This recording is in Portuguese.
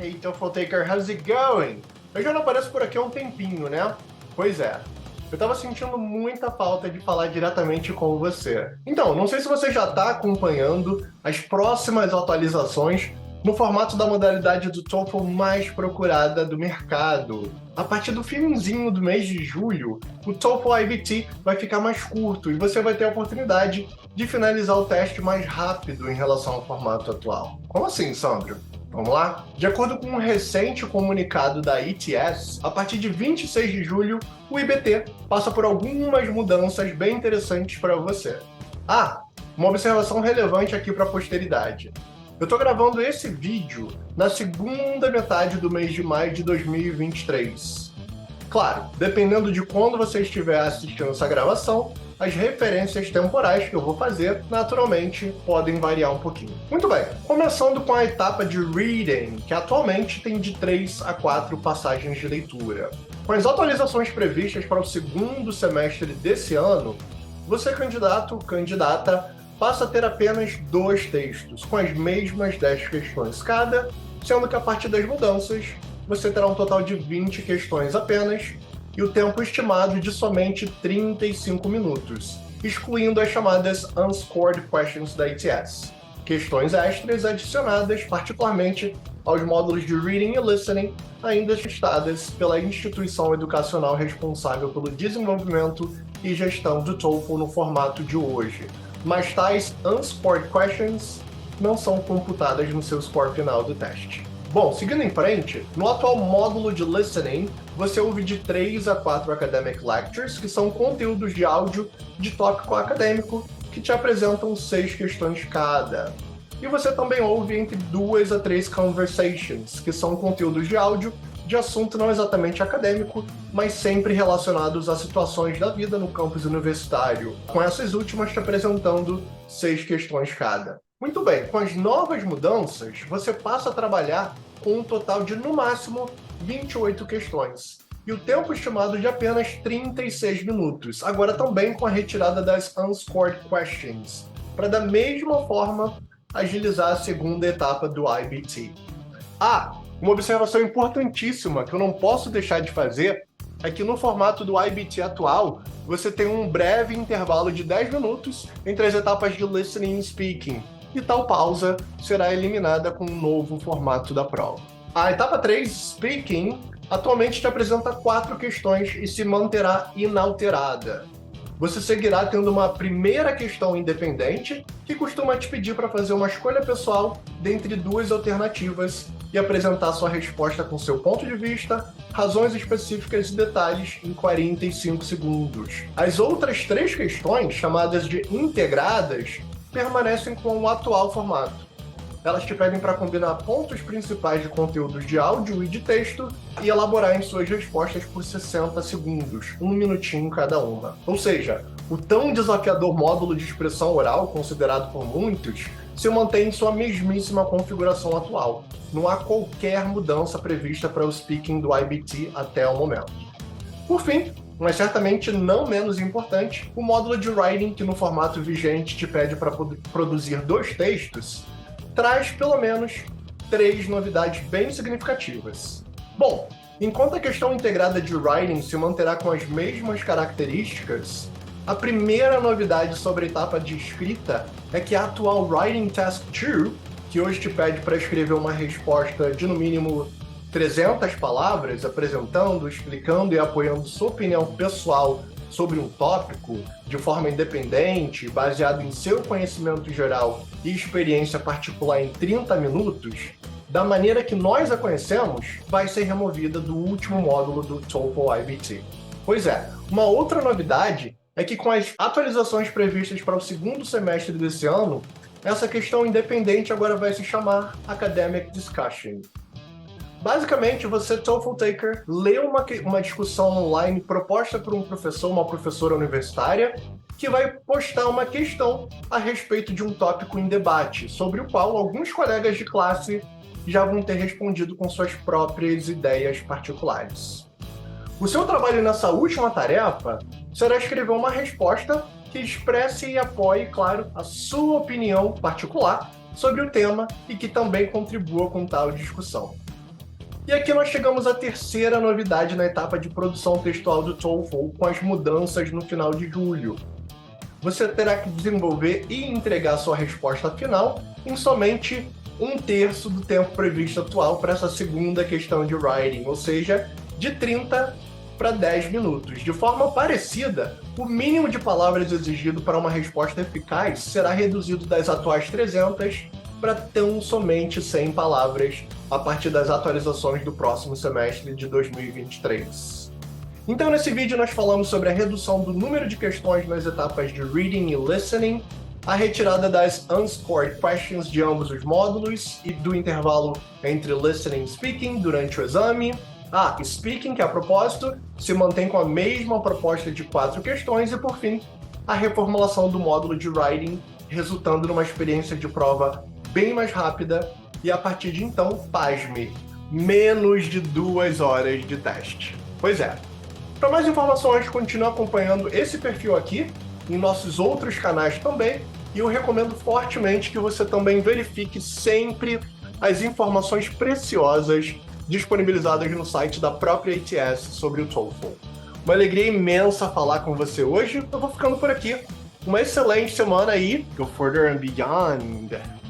Hey, TOEFL Taker, how's it going? Eu já não apareço por aqui há um tempinho, né? Pois é. Eu tava sentindo muita falta de falar diretamente com você. Então, não sei se você já está acompanhando as próximas atualizações no formato da modalidade do TOEFL mais procurada do mercado. A partir do finzinho do mês de julho, o TOEFL IBT vai ficar mais curto e você vai ter a oportunidade de finalizar o teste mais rápido em relação ao formato atual. Como assim, Sandro? Vamos lá? De acordo com um recente comunicado da ETS, a partir de 26 de julho, o IBT passa por algumas mudanças bem interessantes para você. Uma observação relevante aqui para a posteridade. Eu estou gravando esse vídeo na segunda metade do mês de maio de 2023. Claro, dependendo de quando você estiver assistindo essa gravação, as referências temporais que eu vou fazer, naturalmente, podem variar um pouquinho. Muito bem, começando com a etapa de Reading, que atualmente tem de 3 a 4 passagens de leitura. Com as atualizações previstas para o segundo semestre desse ano, você, candidato ou candidata, passa a ter apenas 2 textos, com as mesmas 10 questões cada, sendo que a partir das mudanças, você terá um total de 20 questões apenas, e o tempo estimado de somente 35 minutos, excluindo as chamadas Unscored Questions da ETS, questões extras adicionadas particularmente aos módulos de Reading e Listening, ainda testadas pela instituição educacional responsável pelo desenvolvimento e gestão do TOEFL no formato de hoje. Mas tais Unscored Questions não são computadas no seu score final do teste. Bom, seguindo em frente, no atual módulo de Listening, você ouve de 3 a 4 Academic Lectures, que são conteúdos de áudio de tópico acadêmico, que te apresentam 6 questões cada. E você também ouve entre 2 a 3 Conversations, que são conteúdos de áudio de assunto não exatamente acadêmico, mas sempre relacionados a situações da vida no campus universitário, com essas últimas te apresentando 6 questões cada. Muito bem, com as novas mudanças, você passa a trabalhar com um total de, no máximo, 28 questões, e o tempo estimado de apenas 36 minutos, agora também com a retirada das Unscored Questions, para da mesma forma agilizar a segunda etapa do IBT. Uma observação importantíssima que eu não posso deixar de fazer é que no formato do IBT atual, você tem um breve intervalo de 10 minutos entre as etapas de Listening e Speaking, e tal pausa será eliminada com um novo formato da prova. A etapa 3, Speaking, atualmente te apresenta 4 questões e se manterá inalterada. Você seguirá tendo uma primeira questão independente, que costuma te pedir para fazer uma escolha pessoal dentre 2 alternativas e apresentar sua resposta com seu ponto de vista, razões específicas e detalhes em 45 segundos. As outras 3 questões, chamadas de integradas, permanecem com o atual formato. Elas te pedem para combinar pontos principais de conteúdos de áudio e de texto e elaborar em suas respostas por 60 segundos, 1 minutinho cada uma. Ou seja, o tão desafiador módulo de expressão oral, considerado por muitos, se mantém em sua mesmíssima configuração atual. Não há qualquer mudança prevista para o speaking do IBT até o momento. Por fim, mas certamente não menos importante, o módulo de Writing, que no formato vigente te pede para produzir 2 textos, traz pelo menos 3 novidades bem significativas. Bom, enquanto a questão integrada de Writing se manterá com as mesmas características, a primeira novidade sobre a etapa de escrita é que a atual Writing Task 2, que hoje te pede para escrever uma resposta de no mínimo 300 palavras, apresentando, explicando e apoiando sua opinião pessoal sobre um tópico de forma independente, baseado em seu conhecimento geral e experiência particular em 30 minutos, da maneira que nós a conhecemos, vai ser removida do último módulo do TOEFL IBT. Pois é, uma outra novidade é que com as atualizações previstas para o segundo semestre desse ano, essa questão independente agora vai se chamar Academic Discussion. Basicamente, você, TOEFL Taker, lê uma discussão online proposta por um professor, uma professora universitária, que vai postar uma questão a respeito de um tópico em debate, sobre o qual alguns colegas de classe já vão ter respondido com suas próprias ideias particulares. O seu trabalho nessa última tarefa será escrever uma resposta que expresse e apoie, claro, a sua opinião particular sobre o tema e que também contribua com tal discussão. E aqui nós chegamos à terceira novidade na etapa de produção textual do TOEFL, com as mudanças no final de julho. Você terá que desenvolver e entregar sua resposta final em somente 1/3 do tempo previsto atual para essa segunda questão de writing, ou seja, de 30 para 10 minutos. De forma parecida, o mínimo de palavras exigido para uma resposta eficaz será reduzido das atuais 300 para tão somente 100 palavras a partir das atualizações do próximo semestre de 2023. Então, nesse vídeo, nós falamos sobre a redução do número de questões nas etapas de Reading e Listening, a retirada das unscored questions de ambos os módulos e do intervalo entre Listening e Speaking durante o exame. Speaking, que a propósito, se mantém com a mesma proposta de 4 questões e, por fim, a reformulação do módulo de Writing, resultando numa experiência de prova bem mais rápida e, a partir de então, pasme, menos de 2 horas de teste. Pois é. Para mais informações, continue acompanhando esse perfil aqui, em nossos outros canais também, e eu recomendo fortemente que você também verifique sempre as informações preciosas disponibilizadas no site da própria ATS sobre o TOEFL. Uma alegria imensa falar com você hoje. Eu vou ficando por aqui. Uma excelente semana aí. Go further and beyond.